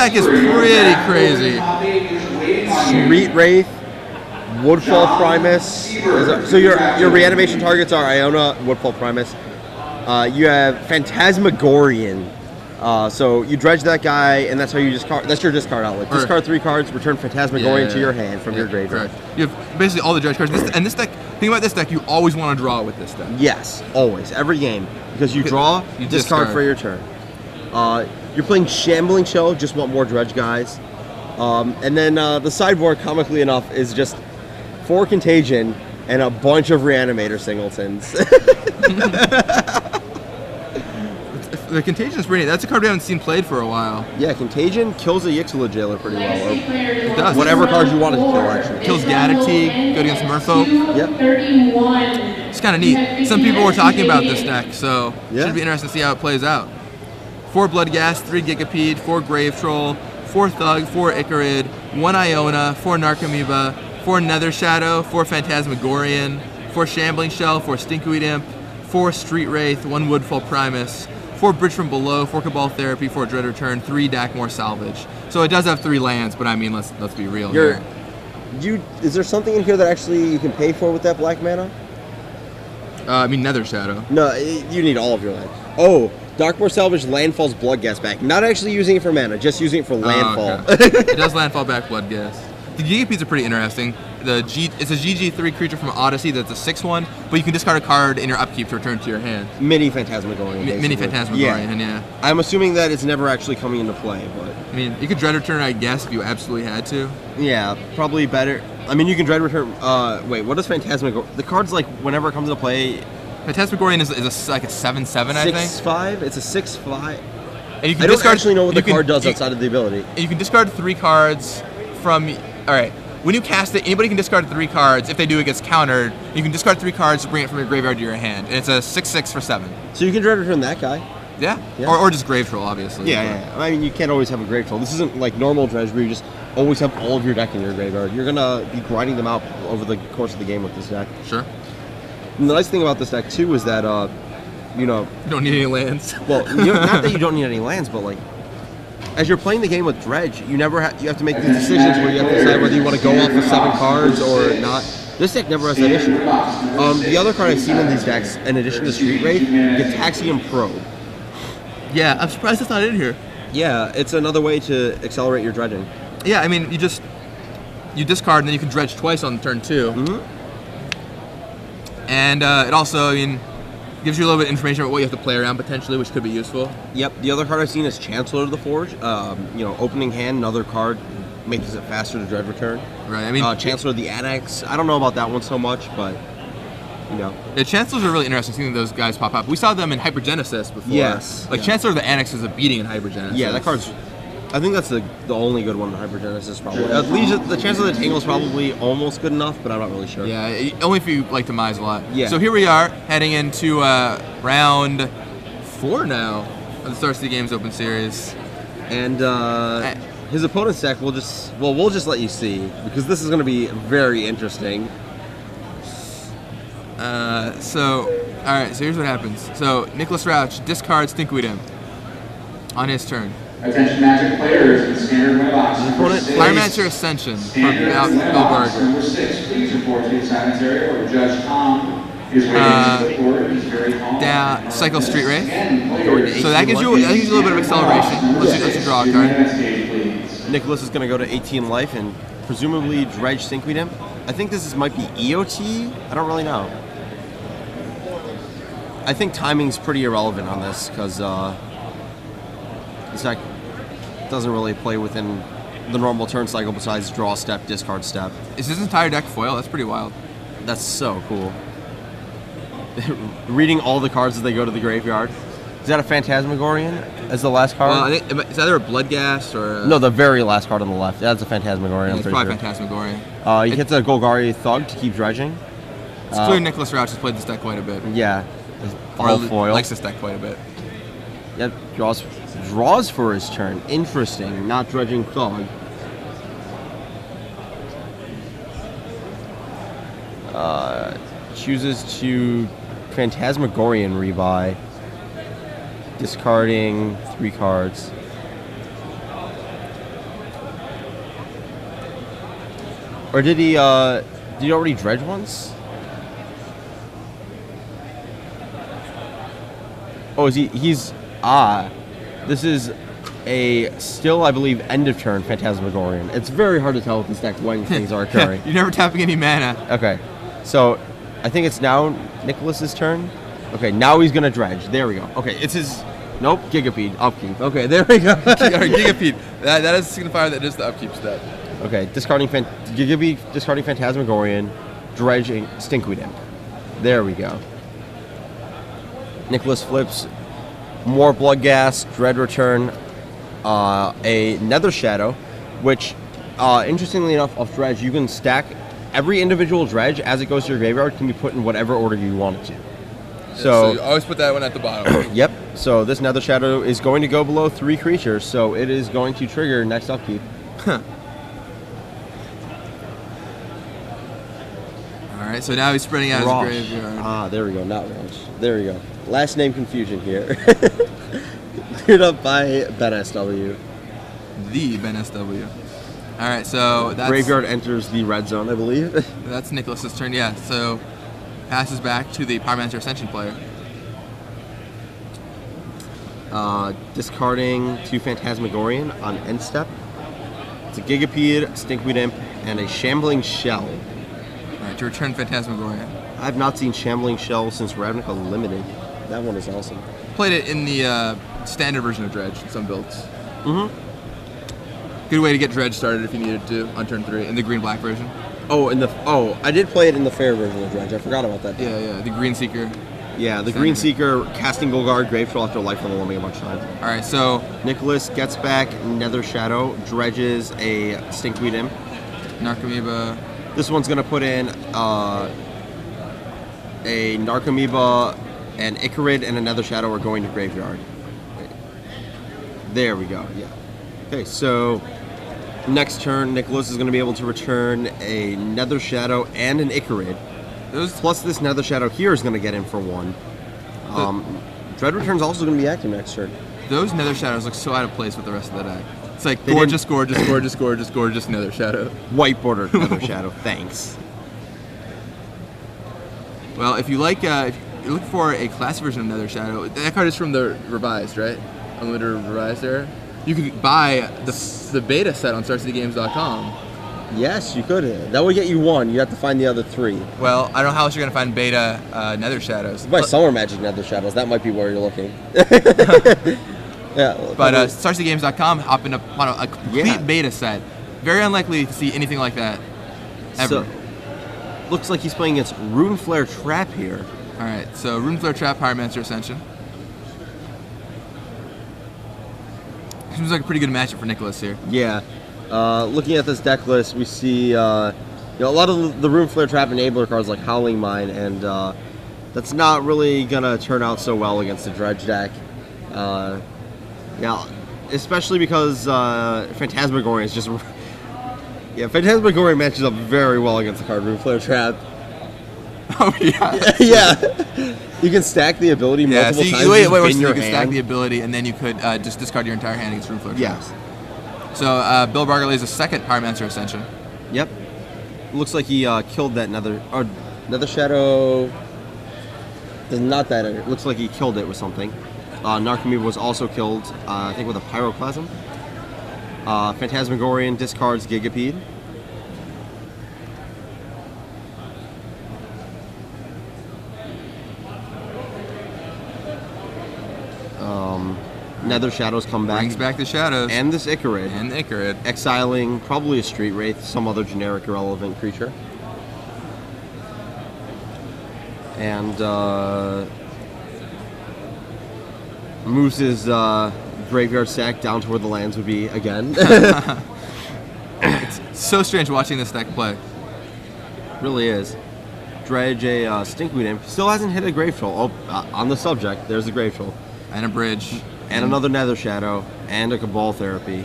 deck is pretty crazy. Street Wraith, Woodfall Primus. So your reanimation targets are Iona, Woodfall Primus. You have Phantasmagorian. So you dredge that guy, and that's how you discard. That's your discard outlet. Discard 3 cards, return Phantasmagorian to your hand from your graveyard. Correct. You have basically all the dredge cards. And this deck, think about this deck, you always want to draw with this deck. Yes, always, every game, because you draw, you discard for your turn. You're playing Shambling Shell, just want more dredge guys. And then the sideboard, comically enough, is just 4 Contagion and a bunch of Reanimator singletons. The Contagion is pretty. That's a card we haven't seen played for a while. Yeah, Contagion kills a Yixula Jailer pretty well. It does. Whatever cards you want it to kill, actually. Kills Gatateague, good against Merfolk. Yep. It's kind of neat. Some people were talking about this deck, so it should be interesting to see how it plays out. 4 Bloodghast, 3 Gigapede, 4 Grave Troll, 4 Thug, 4 Icarid, 1 Iona, 4 Narcomoeba, 4 Nether Shadow, 4 Phantasmagorian, 4 Shambling Shell, 4 Stinkweed Imp, 4 Street Wraith, 1 Woodfall Primus, 4 Bridge from Below, 4 Cabal Therapy, 4 Dread Return, 3 Dakmore Salvage. So it does have 3 lands, but I mean, let's be real here. Is there something in here that actually you can pay for with that black mana? I mean Nether Shadow. No, you need all of your land. Oh, Darkmoor Salvage Landfall's Bloodghast back. Not actually using it for mana, just using it for landfall. Okay. It does landfall back Bloodghast. The Gigapedes are pretty interesting. It's a GG3 creature from Odyssey that's a 6/1, but you can discard a card in your upkeep to return to your hand. Mini Phantasmagorian. Mini Phantasmagorian, yeah. I'm assuming that it's never actually coming into play, but... I mean, you could Dread Return, I guess, if you absolutely had to. Yeah, probably better. I mean, you can Dread Return... wait, what does Phantasmagorian... The card's like, whenever it comes into play... Phantasmagorian is like a 7/7, I think. 6/5? It's a 6/5. And you can I don't actually know what the card does outside of the ability. You can discard 3 cards from... Alright, when you cast it, anybody can discard 3 cards. If they do, it gets countered. You can discard 3 cards to bring it from your graveyard to your hand. And it's a 6/6 for 7. So you can Dread Return that guy? Yeah. Or just Grave Troll, obviously. Yeah. I mean, you can't always have a Grave Troll. This isn't like normal Dredge where you just always have all of your deck in your graveyard. You're going to be grinding them out over the course of the game with this deck. Sure. And the nice thing about this deck, too, is that, you know... You don't need any lands. Well, not that you don't need any lands, but, like, as you're playing the game with Dredge, you have to make these decisions where you have to decide whether you want to go off with 7 cards or not. This deck never has that issue. The other card I've seen in these decks, in addition to Street Wraith, Gitaxian Probe. Yeah, I'm surprised it's not in here. Yeah, it's another way to accelerate your dredging. Yeah, I mean, you discard and then you can dredge twice on turn 2. Mm-hmm. And it also, I mean, gives you a little bit of information about what you have to play around potentially, which could be useful. Yep. The other card I've seen is Chancellor of the Forge. Opening hand, another card makes it faster to Dread Return. Right. I mean, Chancellor of the Annex. I don't know about that one so much, but you know. Yeah, Chancellors are really interesting. Seeing those guys pop up. We saw them in Hypergenesis before. Yes. Chancellor of the Annex is a beating in Hypergenesis. Yeah, that card's. I think that's the only good one in Hypergenesis, probably. The Chancellor of the Tangle is probably almost good enough, but I'm not really sure. Yeah, only if you like Demise a lot. Yeah. So here we are, heading into round 4 now of the Star City Games Open Series. And his opponent's deck, we'll just let you see, because this is going to be very interesting. Alright, so here's what happens. So, Nicholas Rauch discards Stinkweed Imp on his turn. Attention Magic players in standard win box. Pyromancer Ascension from Barger. Number 6, please report to the assignments area where Judge Tom is waiting to report. He's very calm. Down, Cycle Street Wraith. So that gives you a little bit of acceleration. Let's you draw a card. Nicholas is going to go to 18 life and presumably dredge Stinkweed Imp. I think this might be EOT. I don't really know. I think timing's pretty irrelevant on this because this deck doesn't really play within the normal turn cycle besides draw step, discard step. Is this entire deck foil? That's pretty wild. That's so cool. Reading all the cards as they go to the graveyard. Is that a Phantasmagorian as the last card? Well, I think it's either a Bloodghast or No, the very last card on the left. That's a Phantasmagorian. It's probably Phantasmagorian. He hits a Golgari Thug to keep dredging. It's clear Nicholas Rauch has played this deck quite a bit. Yeah. Foil. Likes this deck quite a bit. Yep, draws for his turn. Interesting. Not dredging Thug. Chooses to Phantasmagorian rebuy. Discarding 3 cards. Or did he already dredge once? Oh, he's this is a still, I believe, end of turn Phantasmagorian. It's very hard to tell with this deck when things are occurring. You're never tapping any mana. Okay, so I think it's now Nicholas's turn. Okay, now he's gonna dredge. There we go. Okay, it's his. Nope, Gigapede, upkeep. Okay, there we go. Gigapede. That is a signifier that is the upkeep step. Okay, discarding Phantasmagorian, dredging Stinkweed Imp. There we go. Nicholas flips more Bloodghast, Dread Return, a Nether Shadow, which, interestingly enough, of Dredge, you can stack every individual Dredge as it goes to your graveyard can be put in whatever order you want it to. So you always put that one at the bottom. Yep. So this Nether Shadow is going to go below 3 creatures, so it is going to trigger next upkeep. Alright, so now he's spreading out Rauch. his graveyard. There we go, not Rauch. There we go. Last name confusion here. Cleared up by Ben SW. The Ben SW. Alright, so that's... Graveyard enters the red zone, I believe. That's Nicholas's turn, yeah. So passes back to the Pyromancer Ascension player. Discarding 2 Phantasmagorian on end step. It's a Gigapede, Stinkweed Imp, and a Shambling Shell. Alright, to return Phantasmagorian. I've not seen Shambling Shell since Ravnica Limited. That one is awesome. Played it in the standard version of Dredge in some builds. Mm-hmm. Good way to get Dredge started if you needed to on turn 3 in the green-black version. I did play it in the fair version of Dredge. I forgot about that. Yeah, the Green Seeker. Yeah, the Green Seeker casting Golgard, Grave Troll after Life on the Limit a bunch of times. Alright, so Nicholas gets back Nether Shadow, dredges a Stinkweed Imp. Narcomoeba. This one's gonna put in a Narcomoeba, an Icarid, and a Nether Shadow are going to graveyard. There we go. Yeah. Okay, so next turn, Nicholas is going to be able to return a Nether Shadow and an Icarid. Plus this Nether Shadow here is going to get in for 1. Dread Return's also going to be active next turn. Those Nether Shadows look so out of place with the rest of the deck. It's like gorgeous Nether Shadow. White bordered Nether Shadow, thanks. Well, if you like, if you look for a classic version of Nether Shadow, that card is from the revised, right? Unlimited revised era. You could buy the beta set on StarCityGames.com. Yes, you could. That would get you 1. You have to find the other 3. Well, I don't know how else you're going to find beta Nether Shadows. Buy Summer Magic Nether Shadows. That might be where you're looking. Yeah. But StarCityGames.com hopping up on a complete beta set. Very unlikely to see anything like that ever. So, looks like he's playing against Runeflare Trap here. Alright, so Runeflare Trap, Pyromancer Ascension. Seems like a pretty good matchup for Nicholas here. Yeah. Looking at this deck list, we see a lot of the Runeflare Trap enabler cards like Howling Mine, and that's not really going to turn out so well against the Dredge deck. Especially because Phantasmagorian is just... Yeah, Phantasmagorian matches up very well against the card Runeflare Trap. Oh, yeah. Yeah. You can stack the ability multiple times. So you can stack the ability, and then you could just discard your entire hand against Runeflare Traps. Yes. So Bill Barger lays a second Pyromancer Ascension. Yep. Looks like he killed that Nether Shadow. Not that. It looks like he killed it with something. Narcomoeba was also killed, I think, with a Pyroclasm. Phantasmagorian discards Gigapede. Nether Shadows come back. Brings back the Shadows. And this Icarid. And the Icarid. Exiling probably a Street Wraith, some other generic irrelevant creature. And moves his graveyard sack down to where the lands would be again. It's so strange watching this deck play. Really is. Dredge a Stinkweed Imp. Still hasn't hit a Grave Troll. Oh, on the subject, there's a Grave Troll. And a Bridge. And another Nether Shadow. And a Cabal Therapy.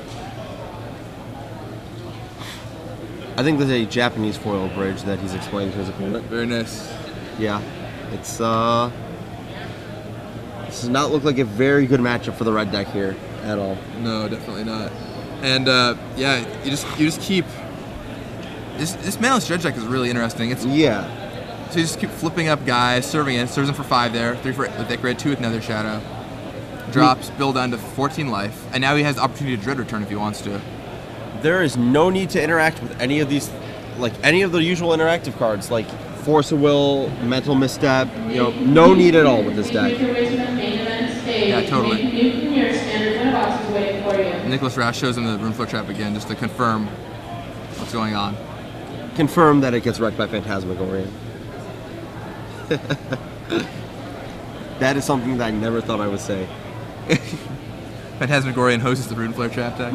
I think there's a Japanese foil bridge that he's explaining to his opponent. Very nice. Yeah. It's, this does not look like a very good matchup for the red deck here at all. No, definitely not. And, yeah, you just keep This Manaless Dredge deck is really interesting. So you just keep flipping up guys, serving in, serves them for 5 there, 3 for with Icarus, 2 with Nether Shadow. Drops, build down to 14 life, and now he has the opportunity to Dread Return if he wants to. There is no need to interact with any of these, like any of the usual interactive cards, like Force of Will, Mental Misstep. You know, no need at all with this deck. Yeah, totally. Nicholas Rauch shows him the Runeflow Trap again just to confirm what's going on. Confirm that it gets wrecked by Phantasmagorian. That is something that I never thought I would say. Phantasmagorian hosts the Runeflow Trap deck.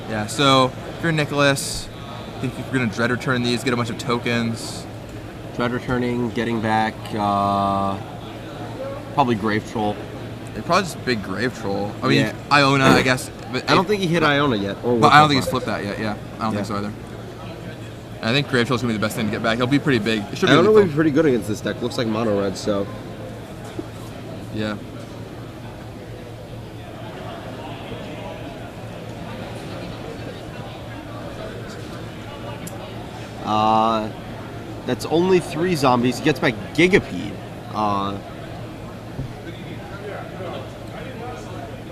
Yeah, so if you're Nicholas, I think if you're going to Dread Return these, get a bunch of tokens. Dread Returning, getting back, probably Grave Troll. Probably just a big Grave Troll. I mean, Iona, I guess. But I don't think he hit Iona yet. But I don't think he's flipped that yet, yeah. I don't think so either. And I think Grave Troll's going to be the best thing to get back. He'll be pretty big. It should be Iona would be pretty good against this deck. Looks like mono red, so. Yeah. That's only 3 zombies. He gets back Gigapede.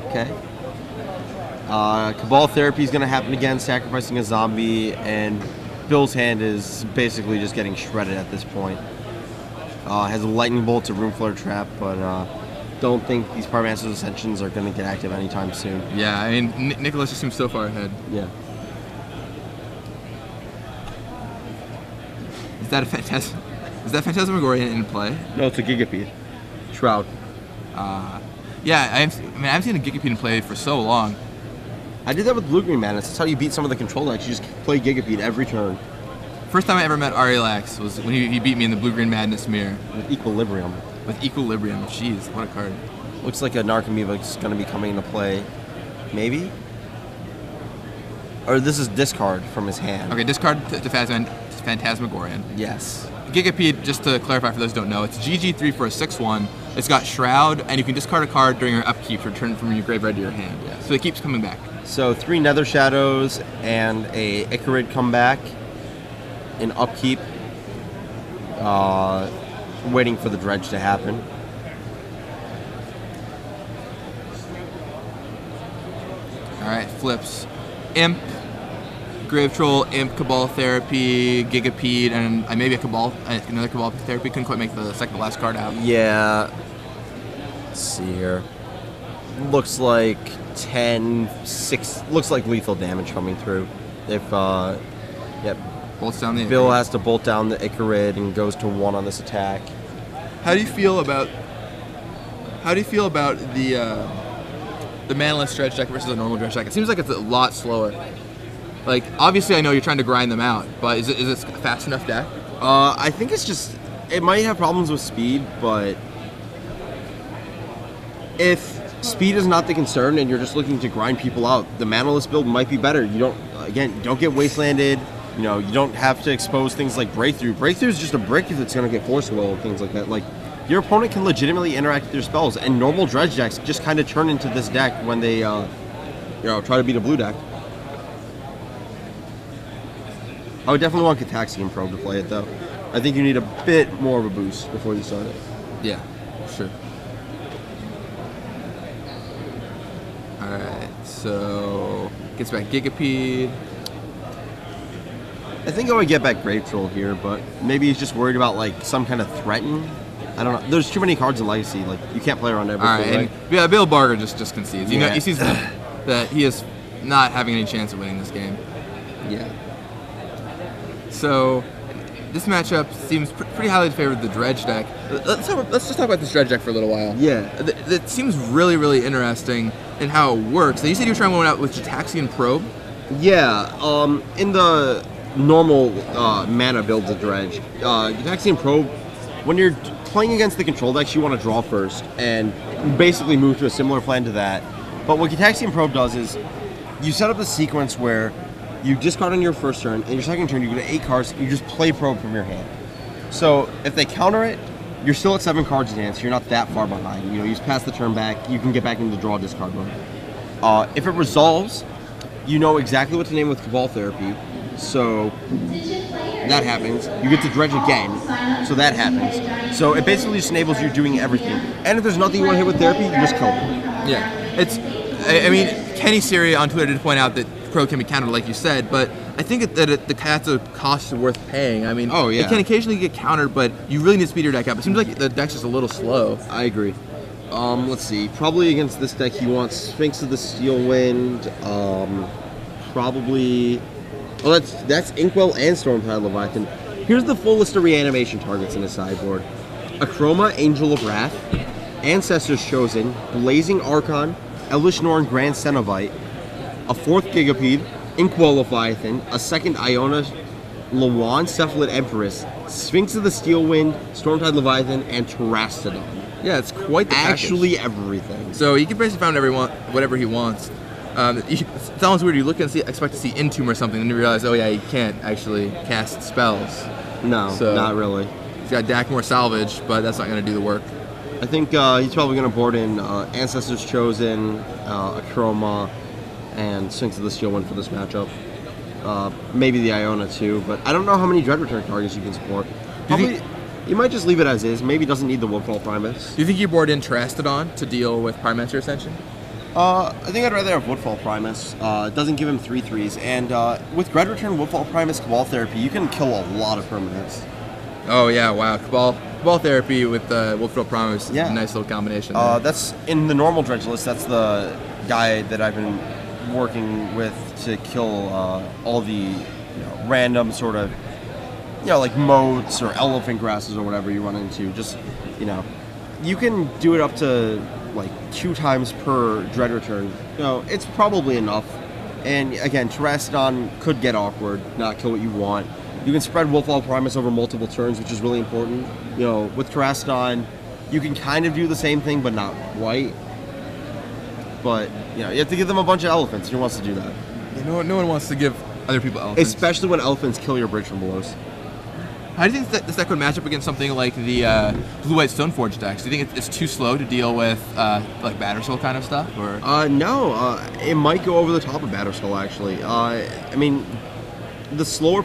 Okay. Cabal Therapy is going to happen again, sacrificing a zombie, and Bill's hand is basically just getting shredded at this point. Has a Lightning Bolt to Runeflow Trap, but don't think these Pyromancer's Ascensions are going to get active anytime soon. Yeah, I mean, Nicholas just seems so far ahead. Yeah. Is that Phantasmagorian in play? No, it's a Gigapede. Shroud. Yeah, I haven't seen a Gigapede in play for so long. I did that with Blue-Green Madness. That's how you beat some of the control decks. You just play Gigapede every turn. First time I ever met Arilax was when he beat me in the Blue-Green Madness mirror. With Equilibrium. Jeez, what a card. Looks like a Narcomoeba is going to be coming into play. Maybe? Or this is discard from his hand. Okay, discard to Phantasmagorian. Yes. Gigapede, just to clarify for those who don't know, it's GG3 for a 6/1. It's got Shroud, and you can discard a card during your upkeep to return from your graveyard to your hand. Yeah. So it keeps coming back. So 3 Nether Shadows and a Icarus come back in upkeep. Waiting for the Dredge to happen. Alright, flips. Imp, Grave Troll, Imp, Cabal Therapy, Gigapede, and maybe another Cabal Therapy. Couldn't quite make the second to last card out. Yeah. Let's see here. Looks like 10, 6. Looks like lethal damage coming through. If, yep. Bolts down the Bill has to bolt down the Icarus and goes to 1 on this attack. How do you feel about the Manaless Dredge deck versus a normal Dredge deck? It seems like it's a lot slower. Like, obviously I know you're trying to grind them out, but is it a fast enough deck? I think it's just, it might have problems with speed, but if speed is not the concern and you're just looking to grind people out, the Manaless build might be better. You don't get wastelanded. You know, you don't have to expose things like Breakthrough. Breakthrough is just a brick if it's going to get Force of Will and things like that. Like, your opponent can legitimately interact with your spells, and normal Dredge decks just kind of turn into this deck when they, try to beat a blue deck. I would definitely want Gitaxian Probe to play it, though. I think you need a bit more of a boost before you start it. Yeah, sure. Alright, so gets back Gigapede. I think I would get back Grave Troll here, but maybe he's just worried about like some kind of threaten. I don't know. There's too many cards in Legacy. Like, you can't play around everything. All right, right? Yeah, Bill Barger just concedes. You know, he sees that he is not having any chance of winning this game. Yeah. So this matchup seems pretty highly favored the Dredge deck. Let's just talk about this Dredge deck for a little while. Yeah. It seems really, really interesting in how it works. Now, you said you were trying one out with Gitaxian Probe? Yeah. In the normal mana builds of Dredge, Gitaxian Probe, when you're playing against the control decks, you want to draw first and basically move to a similar plan to that. But what Gitaxian Probe does is you set up a sequence where you discard on your first turn, and your second turn you go to 8 cards, and you just play Probe from your hand. So if they counter it, you're still at 7 cards in hand, so you're not that far behind. You know, you just pass the turn back, you can get back into the draw discard mode. If it resolves, you know exactly what to name with Cabal Therapy. So that happens. You get to Dredge again. So that happens. So it basically just enables you doing everything. And if there's nothing you want to hit with Therapy, you just kill them. Yeah. I mean, Kenny Syria on Twitter did point out that Crow can be countered, like you said, but I think that that's a cost worth paying. I mean, it can occasionally get countered, but you really need to speed your deck up. It seems like the deck's just a little slow. I agree. Let's see. Probably against this deck, he wants Sphinx of the Steel Wind. Probably. Oh, that's Inkwell and Stormtide Leviathan. Here's the full list of reanimation targets in his sideboard: Akroma, Angel of Wrath, Ancestors Chosen, Blazing Archon, Elvish Norn, Grand Cenobite, a 4th Gigapede, Inkwell Leviathan, a 2nd Iona, Lawan, Cephalid Empress, Sphinx of the Steel Wind, Stormtide Leviathan, and Terastodon. Yeah, it's quite the Actually package. Everything. So he can basically find whatever he wants. It sounds weird. You look and expect to see Entomb or something, and you realize, oh yeah, he can't actually cast spells. No, not really. He's got Dackmore Salvage, but that's not going to do the work. I think he's probably going to board in Ancestors Chosen, Akroma, and Sphinx of the Steel Wind for this matchup. Maybe the Iona too, but I don't know how many Dread Return targets you can support. Probably, you might just leave it as is. Maybe doesn't need the Woodfall Primus. Do you think you board in Terastodon to deal with Pyromancer Ascension? I think I'd rather have Woodfall Primus. It doesn't give him 3/3s, and with Dread Return, Woodfall Primus, Cabal Therapy, you can kill a lot of permanents. Oh yeah, wow. Cabal Therapy with Woodfall Primus is a nice little combination. That's in the normal Dredge list. That's the guy that I've been working with to kill all the random sort of like moats or elephant grasses or whatever you run into. Just you can do it up to like 2 times per Dread Return. It's probably enough. And again, Terastodon could get awkward, not kill what you want. You can spread Woodfall Primus over multiple turns, which is really important. With Terastodon, you can kind of do the same thing, but not quite. But you have to give them a bunch of elephants. Who wants to do that? No one wants to give other people elephants. Especially when elephants kill your Bridge from Belows. How do you think that this deck would match up against something like the Blue-White Stoneforge decks? Do you think it's too slow to deal with like Battersoul kind of stuff? Or no, it might go over the top of Battersoul actually. I mean, the slower.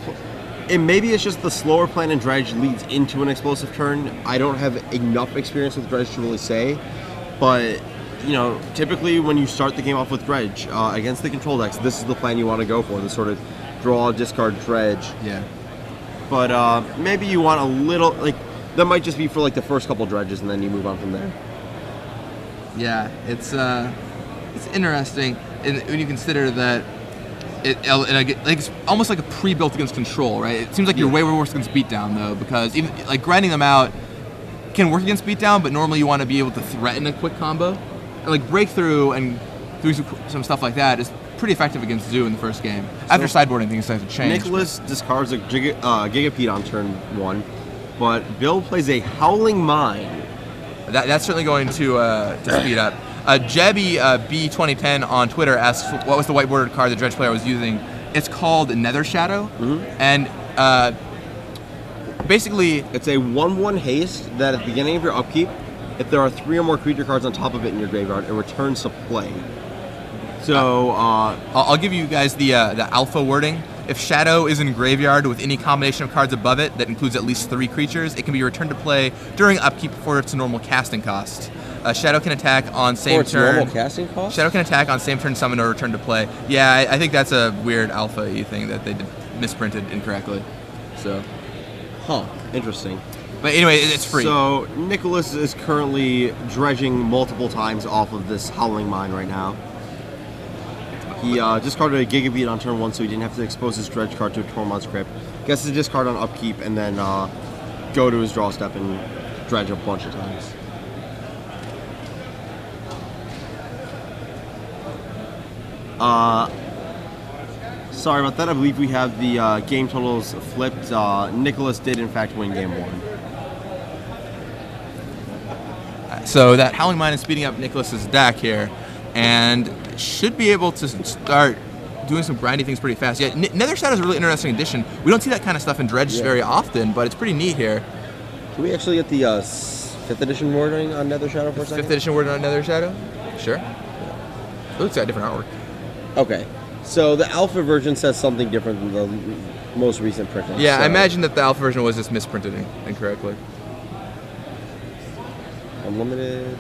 Maybe it's just the slower plan in Dredge leads into an explosive turn. I don't have enough experience with Dredge to really say, but typically when you start the game off with Dredge against the control decks, this is the plan you want to go for. The sort of draw, discard, Dredge. Yeah. But maybe you want a little that might just be for like the first couple Dredges, and then you move on from there. Yeah, it's interesting when you consider that it's almost like a pre-built against control, right? It seems like you're way worse against beatdown though, because even like grinding them out can work against beatdown, but normally you want to be able to threaten a quick combo, and like breakthrough and do some stuff like that is pretty effective against Zoo in the first game. After sideboarding, things start to change. Nicholas discards a Gigapede on turn 1, but Bill plays a Howling Mine. That's certainly going to speed up. Jebby B2010 on Twitter asks what was the white bordered card the Dredge player was using. It's called Nether Shadow, and basically it's a 1/1 haste that at the beginning of your upkeep, if there are 3 or more creature cards on top of it in your graveyard, it returns to play. So I'll give you guys the alpha wording. If Shadow is in graveyard with any combination of cards above it that includes at least 3 creatures, it can be returned to play during upkeep for its normal casting cost. Shadow can attack on same turn. Normal casting cost? Shadow can attack on same turn, summon, or return to play. Yeah, I think that's a weird alpha-y thing that they misprinted incorrectly. So, interesting. But anyway, it's free. So Nicholas is currently dredging multiple times off of this Howling Mine right now. He discarded a Gigapede on turn 1, so he didn't have to expose his Dredge card to a Tormod's Crypt. Gets to discard on upkeep, and then go to his draw step and dredge a bunch of times. Sorry about that. I believe we have the game totals flipped. Nicholas did, in fact, win game 1. So that Howling Mine is speeding up Nicholas's deck here, and should be able to start doing some grindy things pretty fast. Yeah, Nether Shadow is a really interesting addition. We don't see that kind of stuff in Dredge very often, but it's pretty neat here. Can we actually get the 5th edition wording on Nether Shadow for a second? 5th edition wording on Nether Shadow? Sure. It looks like a different artwork. Okay. So the alpha version says something different than the most recent printing. Yeah, so. I imagine that the alpha version was just misprinted incorrectly. Unlimited.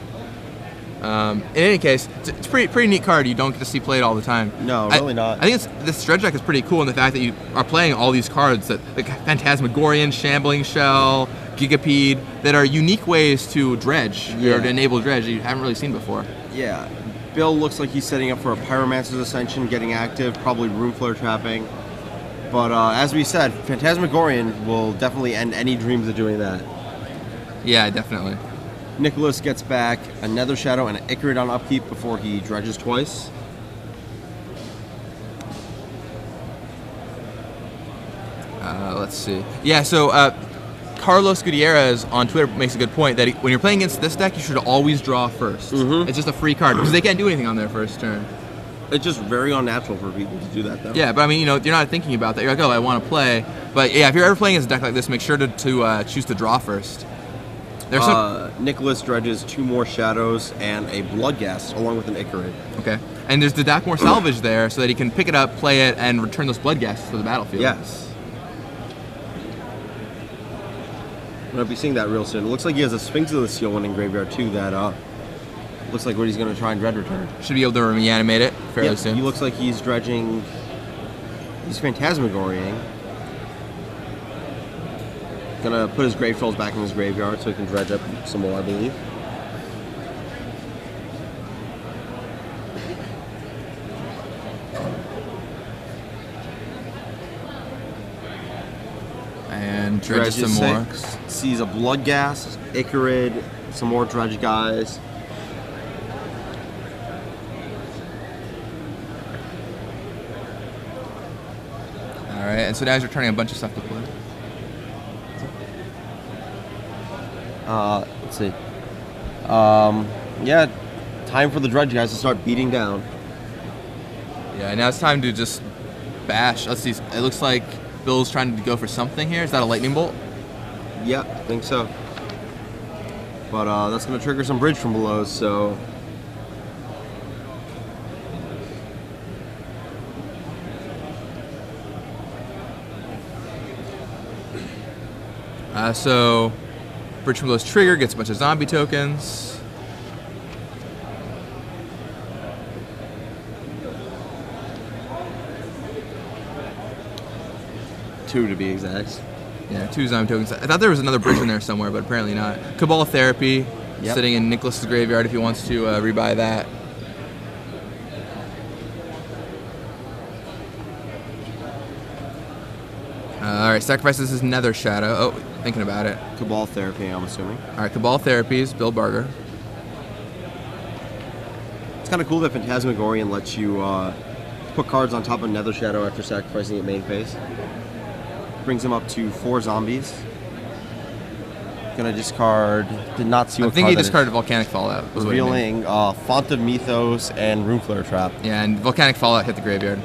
In any case, it's a pretty neat card. You don't get to see played all the time. No, really not. I think this Dredge deck is pretty cool in the fact that you are playing all these cards that like Phantasmagorian, Shambling Shell, Gigapede, that are unique ways to dredge or to enable dredge that you haven't really seen before. Yeah. Bill looks like he's setting up for a Pyromancer's Ascension, getting active, probably Room Flare trapping. But as we said, Phantasmagorian will definitely end any dreams of doing that. Yeah, definitely. Nicholas gets back a Nether Shadow and an Icarid on upkeep before he dredges twice. Let's see. Yeah, so Carlos Gutierrez on Twitter makes a good point that when you're playing against this deck, you should always draw first. It's just a free card because they can't do anything on their first turn. It's just very unnatural for people to do that, though. Yeah, but I mean, you're not thinking about that. You're like, oh, I want to play. But yeah, if you're ever playing against a deck like this, make sure to choose to draw first. There's Nicholas dredges 2 more Shadows and a Bloodghast along with an Icarid. Okay. And there's the Dakmor Salvage there so that he can pick it up, play it, and return those Bloodghasts to the battlefield. Yes. I'm going to be seeing that real soon. It looks like he has a Sphinx of the Seal one in graveyard too that looks like what he's going to try and dread return. Should be able to reanimate it fairly soon. He looks like he's dredging. He's Phantasmagorian. Gonna put his Grave Trolls back in his graveyard so he can dredge up some more, I believe. And dredges some more. Sees a Bloodghast, Icarid, some more dredge guys. Alright, and so now he's returning a bunch of stuff to play. Let's see. Yeah, time for the dredge guys to start beating down. Yeah, now it's time to just bash. Let's see. It looks like Bill's trying to go for something here. Is that a lightning bolt? Yeah, I think so. But that's going to trigger some bridge from below, so... So, Bridge from Below's trigger gets a bunch of zombie tokens. Two to be exact. Yeah, 2 zombie tokens. I thought there was another bridge in there somewhere, but apparently not. Cabal Therapy, sitting in Nicholas's graveyard if he wants to rebuy that. Alright, sacrifices his Nether Shadow. Oh, thinking about it. Cabal Therapy, I'm assuming. Alright, Cabal Therapies, Bill Barger. It's kind of cool that Phantasmagorian lets you put cards on top of Nether Shadow after sacrificing it main phase. Brings him up to 4 zombies. Gonna discard. Did not see what I think card he that discarded is. Volcanic Fallout. Revealing Font of Mythos and Room Flare Trap. Yeah, and Volcanic Fallout hit the graveyard.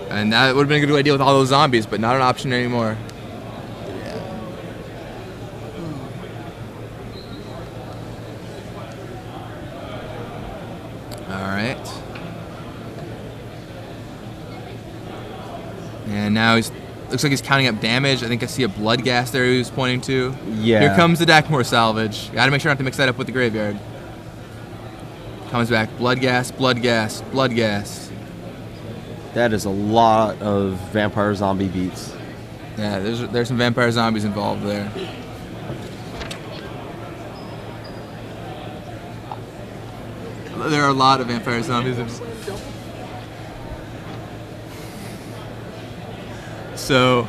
And that would have been a good idea with all those zombies, but not an option anymore. Alright. And now he's looks like he's counting up damage. I think I see a Bloodghast there he was pointing to. Yeah. Here comes the Dakmor Salvage. Gotta make sure not to mix that up with the graveyard. Comes back. Bloodghast, Bloodghast, Bloodghast. That is a lot of vampire zombie beats. Yeah, there's some vampire zombies involved there. There are a lot of vampire zombies. So,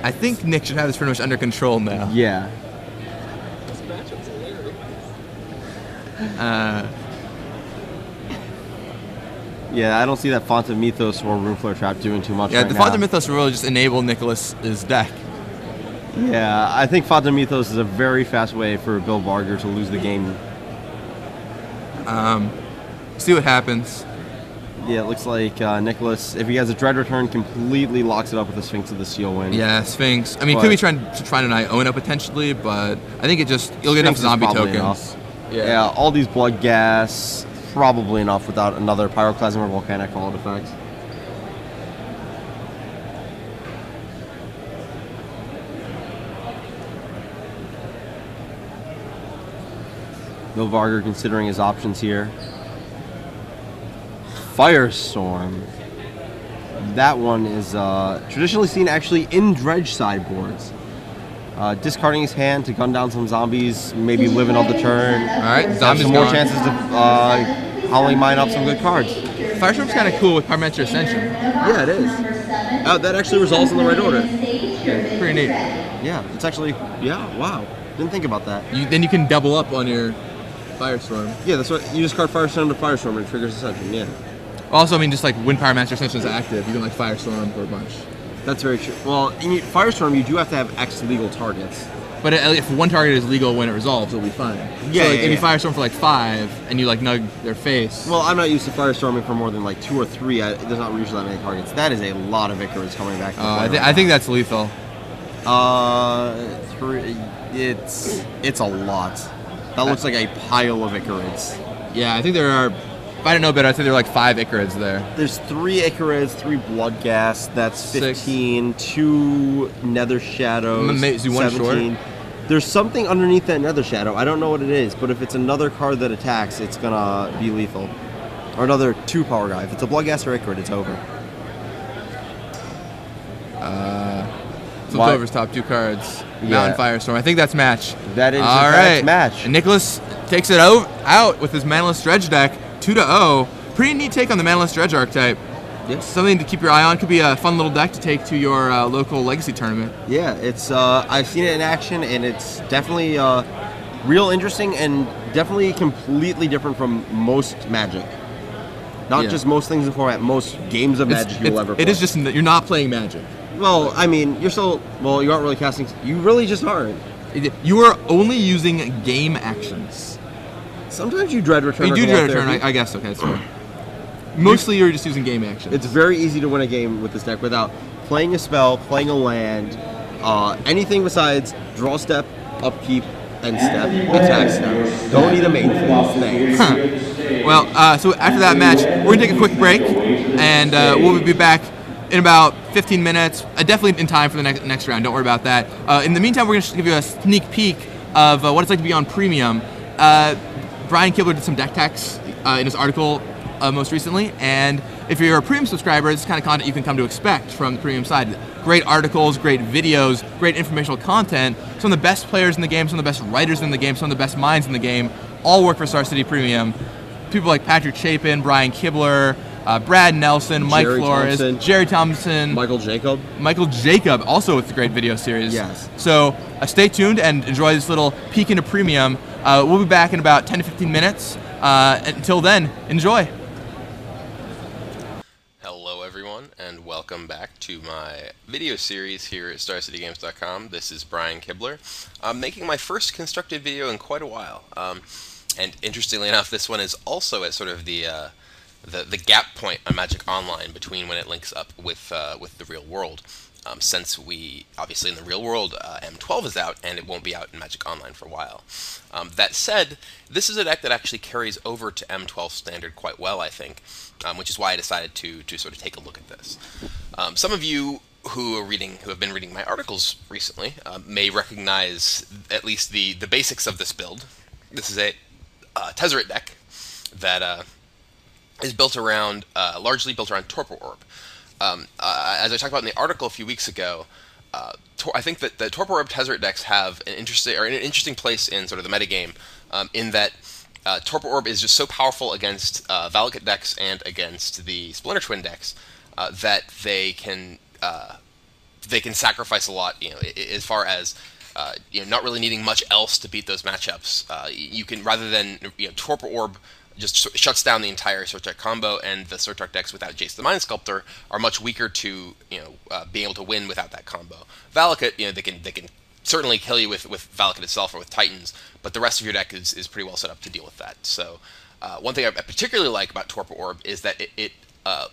I think Nick should have this pretty much under control now. Yeah. Yeah, I don't see that Font of Mythos or Room Flare Trap doing too much. Yeah, right the now. Font of Mythos will really just enable Nicholas's deck. Yeah, I think Font of Mythos is a very fast way for Bill Barger to lose the game. See what happens. Yeah, it looks like Nicholas, if he has a Dread Return, completely locks it up with the Sphinx of the Seal win. Yeah, Sphinx. I mean, he could be trying to try an Iona potentially, but I think you'll get enough Sphinx is zombie probably tokens. enough. Yeah, all these blood gas, probably enough without another pyroclasm or volcanic fallout effect. No Barger considering his options here. Firestorm. That one is traditionally seen actually in Dredge sideboards. Discarding his hand to gun down some zombies, maybe live another turn. All right, Have zombies some more gone. chances to howling mine up some good cards. Firestorm's kind of cool with Parliamentary Ascension. Yeah, it is. That actually resolves in the right order. Pretty neat. Yeah, it's actually, wow. Didn't think about that. Then you can double up on your Firestorm. Yeah, that's what, you discard Firestorm to Firestorm and it triggers Ascension, yeah. Also, I mean, just like when Pyromancer Ascension is active, you can like Firestorm for a bunch. That's very true. Well, in Firestorm, you do have to have X legal targets. But if one target is legal when it resolves, it'll be fine. Yeah, so like, yeah, if you yeah. Firestorm for like 5 and you like nug their face. Well, I'm not used to Firestorming for more than like 2 or 3. There's not usually that many targets. That is a lot of Icarus coming back. I think that's lethal. 3. It's a lot. That looks like a pile of Icarids. Yeah, I think there are. If I didn't know better, I'd say there are like 5 Icarids there. There's 3 Icarids, 3 Blood Gas. That's 15. 6. 2 Nether Shadows. Maybe one 17. short. There's something underneath that Nether Shadow. I don't know what it is, but if it's another card that attacks, it's gonna be lethal. Or another 2 power guy. If it's a Blood Gas or Icarid, it's over. Flip over's top 2 cards. Mountain Firestorm. I think that's match. That is all right. match. And Nicholas takes it out with his Manaless Dredge deck, 2-0. Pretty neat take on the Manaless Dredge archetype. Yep. Something to keep your eye on. Could be a fun little deck to take to your local Legacy tournament. Yeah, it's I've seen it in action, and it's definitely real interesting and definitely completely different from most Magic. Not just most things in format, most games of Magic you'll ever play. It is just you're not playing Magic. Well, I mean, you aren't really casting. You really just aren't. You are only using game actions. Sometimes you dread return. You do dread return, I guess. Okay, that's fair. Mostly you're just using game actions. It's very easy to win a game with this deck without playing a spell, playing a land, anything besides draw step, upkeep, and step, attack step. Don't need a main phase. Thanks. Well, so after that match, we're going to take a quick break, and we'll be back in about 15 minutes, definitely in time for the next round. Don't worry about that. In the meantime, we're going to give you a sneak peek of what it's like to be on Premium. Brian Kibler did some deck techs in his article most recently, and if you're a Premium subscriber, this is the kind of content you can come to expect from the Premium side. Great articles, great videos, great informational content. Some of the best players in the game, some of the best writers in the game, some of the best minds in the game, all work for Star City Premium. People like Patrick Chapin, Brian Kibler, Brad Nelson, Mike Flores, Jerry Thompson, Michael Jacob, also with the great video series. Yes. So stay tuned and enjoy this little peek into Premium. We'll be back in about 10 to 15 minutes. Until then, enjoy. Hello everyone, and welcome back to my video series here at StarCityGames.com. This is Brian Kibler. I'm making my first constructed video in quite a while. And interestingly enough, this one is also at sort of the gap point on Magic Online between when it links up with the real world. Since we, obviously in the real world, M12 is out, and it won't be out in Magic Online for a while. That said, this is a deck that actually carries over to M12 Standard quite well, I think, which is why I decided to sort of take a look at this. Some of you who have been reading my articles recently may recognize at least the basics of this build. This is a Tezzeret deck that is built around, largely built around Torpor Orb. As I talked about in the article a few weeks ago, I think that the Torpor Orb Tezzeret decks have an interesting place in sort of the metagame, in that Torpor Orb is just so powerful against Valakut decks and against the Splinter Twin decks that they can sacrifice a lot. As far as not really needing much else to beat those matchups. You can, rather than Torpor Orb just shuts down the entire Sortek combo, and the Sortek decks without Jace the Mind Sculptor are much weaker to being able to win without that combo. Valakut, they can certainly kill you with Valakut itself or with Titans, but the rest of your deck is pretty well set up to deal with that. So one thing I particularly like about Torpor Orb is that it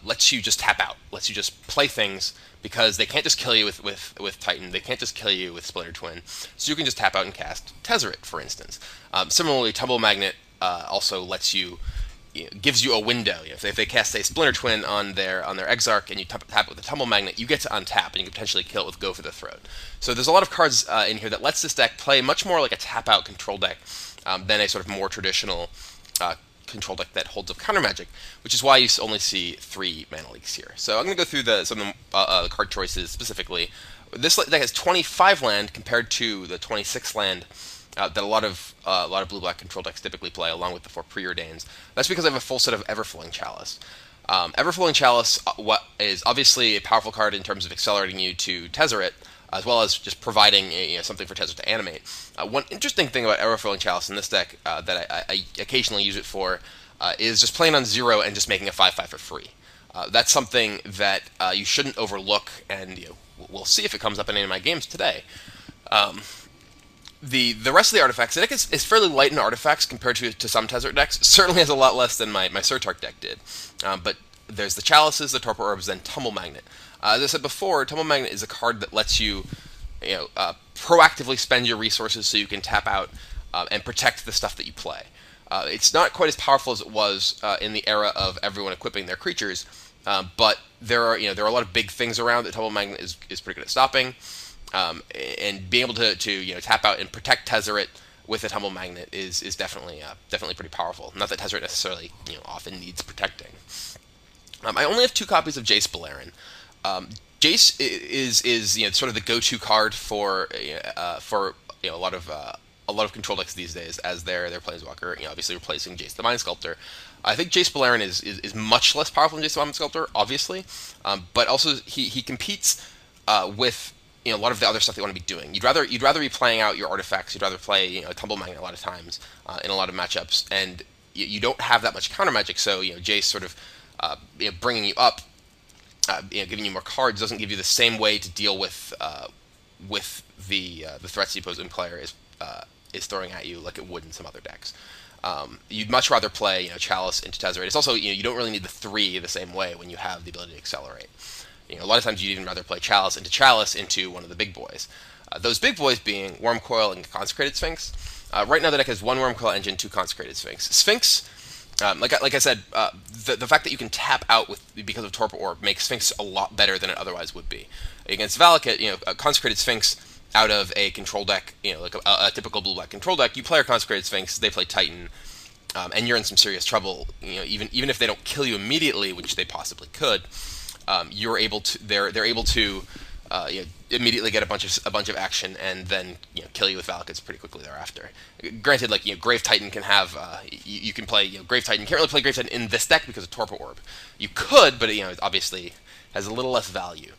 lets you just tap out, lets you just play things, because they can't just kill you with Titan, they can't just kill you with Splinter Twin, so you can just tap out and cast Tezzeret, for instance. Similarly, Tumble Magnet also lets you, gives you a window. If they cast a Splinter Twin on their Exarch and you tap it with a Tumble Magnet, you get to untap and you can potentially kill it with Go for the Throat. So there's a lot of cards in here that lets this deck play much more like a tap out control deck than a sort of more traditional control deck that holds up counter magic, which is why you only see 3 mana leaks here. So I'm going to go through some of the card choices specifically. This deck has 25 land compared to the 26 land that a lot of blue-black control decks typically play, along with the 4 preordains. That's because I have a full set of Everflowing Chalice. Everflowing Chalice is obviously a powerful card in terms of accelerating you to Tezzeret, as well as just providing something for Tezzeret to animate. One interesting thing about Everflowing Chalice in this deck that I occasionally use it for is just playing on 0 and just making a 5/5 for free. That's something that you shouldn't overlook, and we'll see if it comes up in any of my games today. The rest of the artifacts, the deck is fairly light in artifacts compared to some Tezzeret decks. Certainly has a lot less than my Surtark deck did. But there's the Chalices, the Torpor Orbs, then Tumble Magnet. As I said before, Tumble Magnet is a card that lets you, proactively spend your resources so you can tap out and protect the stuff that you play. It's not quite as powerful as it was in the era of everyone equipping their creatures, but there are a lot of big things around that Tumble Magnet is pretty good at stopping. And being able to tap out and protect Tezzeret with a Tumble Magnet is definitely pretty powerful. Not that Tezzeret necessarily often needs protecting. I only have 2 copies of Jace Beleren. Jace is sort of the go-to card for a lot of control decks these days as their planeswalker. Obviously replacing Jace the Mind Sculptor. I think Jace Beleren is much less powerful than Jace the Mind Sculptor, obviously, but also he competes with a lot of the other stuff they want to be doing. You'd rather be playing out your artifacts. You'd rather play a Tumble Magnet a lot of times in a lot of matchups, and you don't have that much counter magic. So Jace sort of bringing you up, giving you more cards doesn't give you the same way to deal with the threats the opposing player is throwing at you like it would in some other decks. You'd much rather play Chalice into Tezzeret. It's also you don't really need the 3 the same way when you have the ability to accelerate. A lot of times you'd even rather play Chalice into one of the big boys. Those big boys being Wormcoil and Consecrated Sphinx. Right now the deck has 1 Wormcoil engine, 2 Consecrated Sphinx. Sphinx, like I said, the fact that you can tap out because of Torpor Orb makes Sphinx a lot better than it otherwise would be. Against Valakut, a Consecrated Sphinx out of a control deck, like a typical blue-black control deck, you play a Consecrated Sphinx, they play Titan, and you're in some serious trouble. Even if they don't kill you immediately, which they possibly could. They're able to immediately get a bunch of action and then kill you with Valakuts pretty quickly thereafter. Granted, Grave Titan can have you can play Grave Titan. You can't really play Grave Titan in this deck because of Torpor Orb. You could, but it obviously has a little less value.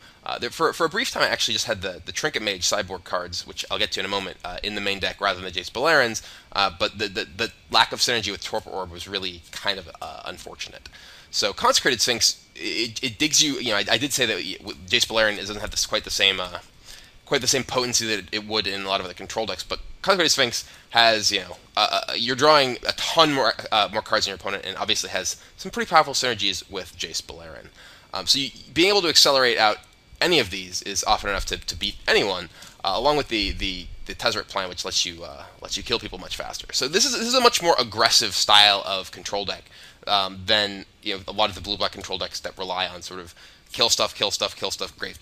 For a brief time, I actually just had the Trinket Mage sideboard cards, which I'll get to in a moment, in the main deck rather than the Jace Belerens. But the lack of synergy with Torpor Orb was really kind of unfortunate. So Consecrated Sphinx, it digs you. I did say that Jace Beleren doesn't have quite the same potency that it would in a lot of other control decks. But Consecrated Sphinx has you're drawing a ton more cards than your opponent, and obviously has some pretty powerful synergies with Jace Beleren. So being able to accelerate out any of these is often enough to beat anyone, along with the Tezzeret plan, which lets you kill people much faster. So this is a much more aggressive style of control deck than a lot of the blue-black control decks that rely on sort of kill stuff, grave